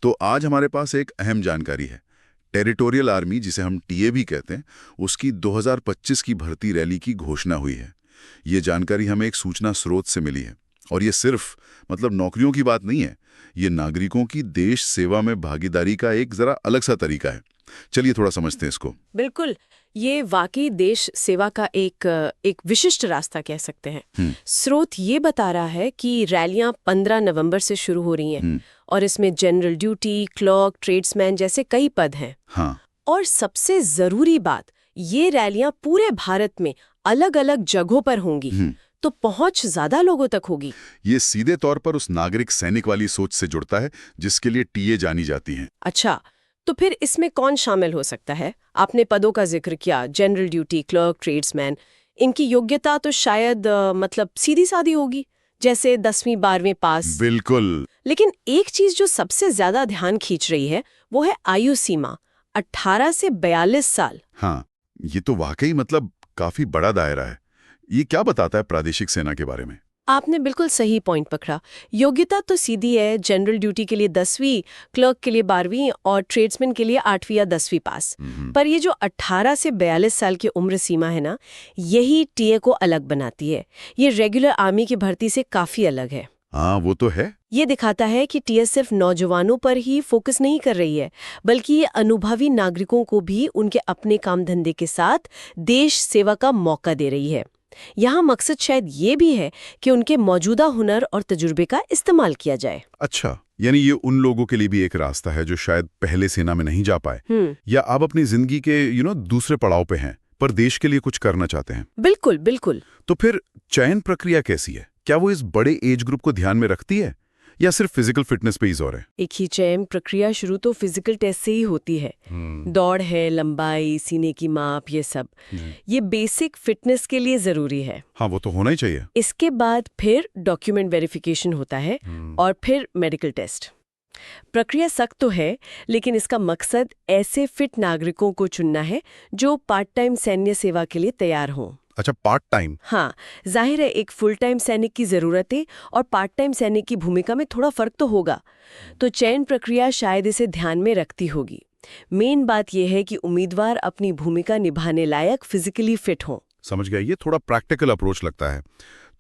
तो आज हमारे पास एक अहम जानकारी है। टेरिटोरियल आर्मी, जिसे हम टीए भी कहते हैं, उसकी 2025 की भर्ती रैली की घोषणा हुई है। ये जानकारी हमें एक सूचना स्रोत से मिली है। और ये सिर्फ नौकरियों की बात नहीं है, ये नागरिकों की देश सेवा में भागीदारी का एक जरा अलग सा तरीका है। चलिए थोड़ा समझते हैं इसको। बिल्कुल, ये वाकई देश सेवा का एक विशिष्ट रास्ता कह सकते हैं। स्रोत ये बता रहा है कि रैलियां 15 नवंबर से शुरू हो रही हैं और इसमें जनरल ड्यूटी, क्लर्क, ट्रेड्समैन जैसे कई पद हैं। हाँ। और सबसे जरूरी बात, ये रैलियां पूरे भारत में अलग अलग जगहों पर होंगी, तो पहुंच ज्यादा लोगों तक होगी। ये सीधे तौर पर उस नागरिक सैनिक वाली सोच से जुड़ता है जिसके लिए टीए जानी जाती हैं। अच्छा, तो फिर इसमें कौन शामिल हो सकता है? आपने पदों का जिक्र किया, जनरल ड्यूटी, क्लर्क, ट्रेड्समैन। इनकी योग्यता तो शायद सीधी सादी होगी, जैसे 10वीं 12वीं पास। बिल्कुल। लेकिन एक चीज जो सबसे ज्यादा ध्यान खींच रही है वो है आयु सीमा, 18 से 42 साल। हाँ, ये तो वाकई काफी बड़ा दायरा है। ये क्या बताता है प्रादेशिक सेना के बारे में? आपने बिल्कुल सही पॉइंट पकड़ा। योग्यता तो सीधी है, जनरल ड्यूटी के लिए 10वीं, क्लर्क के लिए 12वीं और ट्रेड्समैन के लिए 8वीं या 10वीं पास। पर ये जो 18 से 42 साल की उम्र सीमा है ना, यही टीए को अलग बनाती है। ये रेगुलर आर्मी की भर्ती से काफी अलग है। हाँ, वो तो है। ये दिखाता है कि टीए सिर्फ नौजवानों पर ही फोकस नहीं कर रही है, बल्कि ये अनुभवी नागरिकों को भी उनके अपने काम धंधे के साथ देश सेवा का मौका दे रही है। यहाँ मकसद शायद ये भी है कि उनके मौजूदा हुनर और तजुर्बे का इस्तेमाल किया जाए। अच्छा, यानी ये उन लोगों के लिए भी एक रास्ता है जो शायद पहले सेना में नहीं जा पाए या अब अपनी जिंदगी के दूसरे पड़ाव पे हैं पर देश के लिए कुछ करना चाहते हैं। बिल्कुल बिल्कुल। तो फिर चयन प्रक्रिया कैसी है? क्या वो इस बड़े एज ग्रुप को ध्यान में रखती है या सिर्फ फिजिकल फिटनेस पे ही जोर है? एक ही चयन प्रक्रिया शुरू तो फिजिकल टेस्ट से ही होती है। दौड़ है, लंबाई, सीने की माप, ये सब ये बेसिक फिटनेस के लिए जरूरी है। हाँ, वो तो होना ही चाहिए। इसके बाद फिर डॉक्यूमेंट वेरिफिकेशन होता है और फिर मेडिकल टेस्ट। प्रक्रिया सख्त तो है, लेकिन इसका मकसद ऐसे फिट नागरिकों को चुनना है जो पार्ट टाइम सैन्य सेवा के लिए तैयार हों। अच्छा, पार्ट टाइम? हाँ, जाहिर है एक फुल टाइम सैनिक की जरूरत है और पार्ट टाइम सैनिक की भूमिका में थोड़ा फर्क तो होगा, तो चयन प्रक्रिया शायद इसे ध्यान में रखती होगी। मेन बात यह है कि उम्मीदवार अपनी भूमिका निभाने लायक फिजिकली फिट हों। समझ गया, ये थोड़ा प्रैक्टिकल अप्रोच लगता है।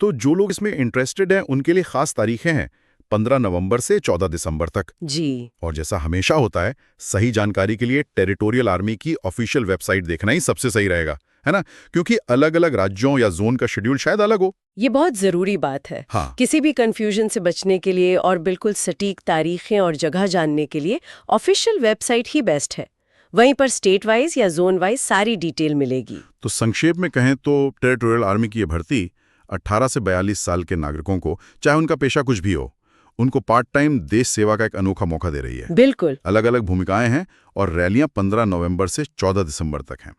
तो जो लोग इसमें इंटरेस्टेड हैं उनके लिए खास तारीखें हैं, 15 नवंबर से 14 दिसंबर तक। जी। और जैसा हमेशा होता है, सही जानकारी के लिए टेरिटोरियल आर्मी की ऑफिशियल वेबसाइट देखना ही सबसे सही रहेगा, है ना? क्योंकि अलग अलग राज्यों या जोन का शेड्यूल शायद अलग हो। ये बहुत जरूरी बात है। हाँ। किसी भी कंफ्यूजन से बचने के लिए और बिल्कुल सटीक तारीखें और जगह जानने के लिए ऑफिशियल वेबसाइट ही बेस्ट है। वहीं पर स्टेट वाइज या जोन वाइज सारी डिटेल मिलेगी। तो संक्षेप में कहें तो टेरिटोरियल आर्मी की ये भर्ती 18 से 42 साल के नागरिकों को, चाहे उनका पेशा कुछ भी हो, उनको पार्ट टाइम देश सेवा का एक अनोखा मौका दे रही है। बिल्कुल। अलग अलग भूमिकाएं हैं और रैलियां 15 नवंबर से 14 दिसंबर तक हैं।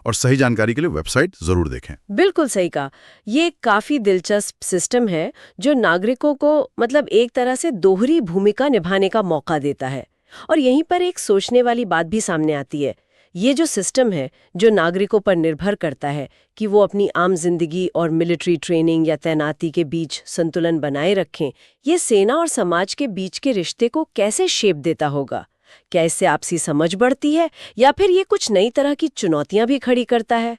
और सही जानकारी के लिए वेबसाइट जरूर देखें। बिल्कुल सही कहा। ये काफी दिलचस्प सिस्टम है जो नागरिकों को एक तरह से दोहरी भूमिका निभाने का मौका देता है। और यहीं पर एक सोचने वाली बात भी सामने आती है। ये जो सिस्टम है जो नागरिकों पर निर्भर करता है कि वो अपनी आम जिंदगी और मिलिट्री ट्रेनिंग या तैनाती के बीच संतुलन बनाए रखें, ये सेना और समाज के बीच के रिश्ते को कैसे शेप देता होगा? क्या इससे आपसी समझ बढ़ती है या फिर ये कुछ नई तरह की चुनौतियां भी खड़ी करता है?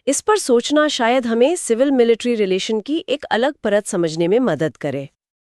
इस पर सोचना शायद हमें सिविल मिलिट्री रिलेशन की एक अलग परत समझने में मदद करे।